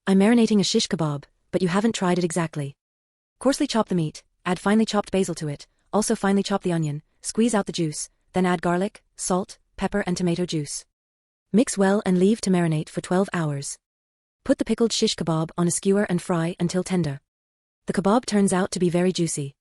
I'm marinating a shish kebab, but you haven't tried it exactly. Coarsely chop the meat, add finely chopped basil to it, also finely chop the onion, squeeze out the juice, then add garlic, salt, pepper and tomato juice. Mix well and leave to marinate for 12 hours. Put the pickled shish kebab on a skewer and fry until tender. The kebab turns out to be very juicy.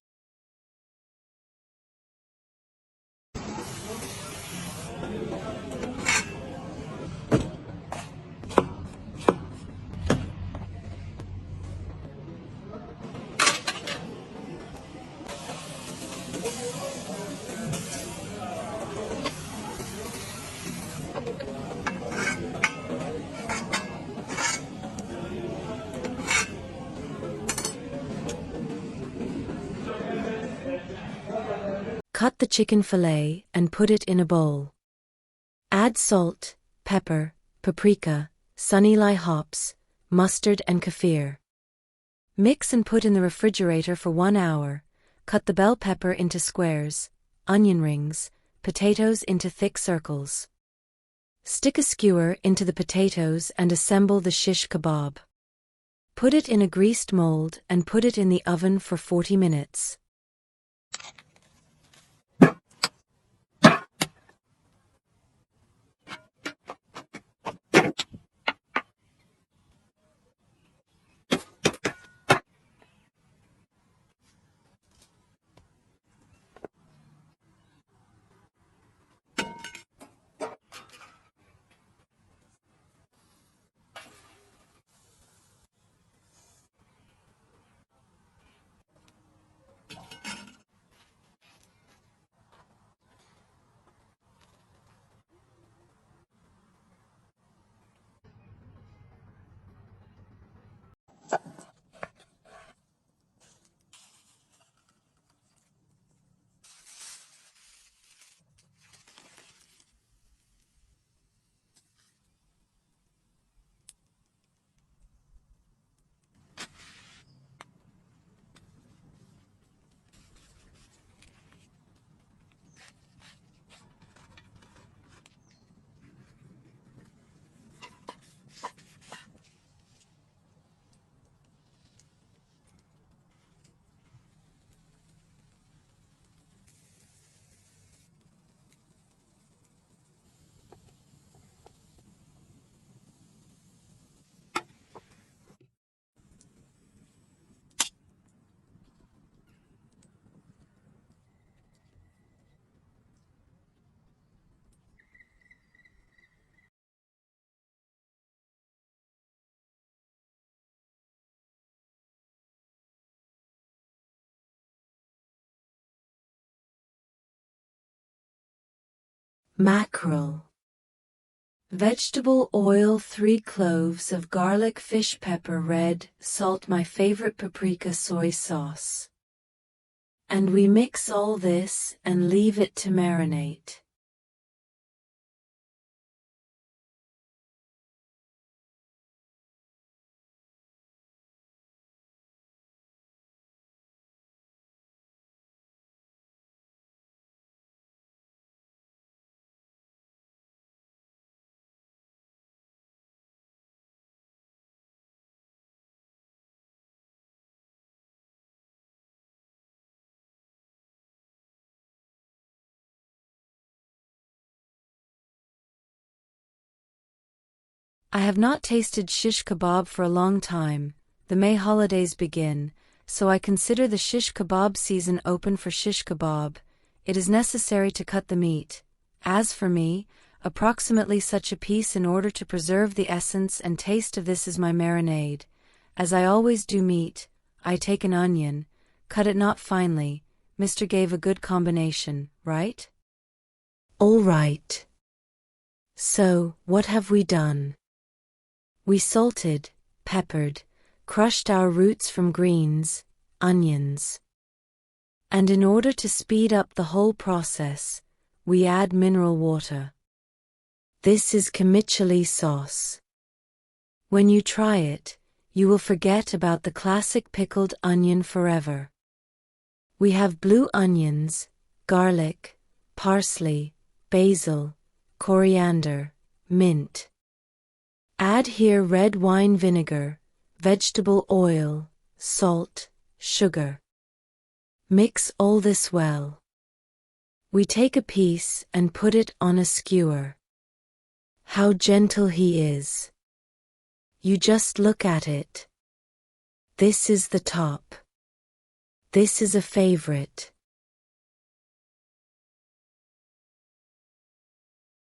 Cut the chicken fillet and put it in a bowl. Add salt, pepper, paprika, sunny lye hops, mustard and kaffir. Mix and put in the refrigerator for 1 hour. Cut the bell pepper into squares, onion rings, potatoes into thick circles. Stick a skewer into the potatoes and assemble the shish kebab. Put it in a greased mold and put it in the oven for 40 minutes. Mackerel. Vegetable oil, 3 cloves of garlic, fish pepper, red salt, my favorite paprika, soy sauce. And we mix all this and leave it to marinate. I have not tasted shish kebab for a long time. The May holidays begin, so I consider the shish kebab season open for shish kebab. It is necessary to cut the meat. As for me, approximately such a piece in order to preserve the essence and taste of this is my marinade. As I always do meat, I take an onion, cut it not finely. Mr. gave a good combination, right? All right. So, what have we done? We salted, peppered, crushed our roots from greens, onions. And in order to speed up the whole process, we add mineral water. This is chimichurri sauce. When you try it, you will forget about the classic pickled onion forever. We have blue onions, garlic, parsley, basil, coriander, mint. Add here red wine vinegar, vegetable oil, salt, sugar. Mix all this well. We take a piece and put it on a skewer. How gentle he is. You just look at it. This is the top. This is a favorite.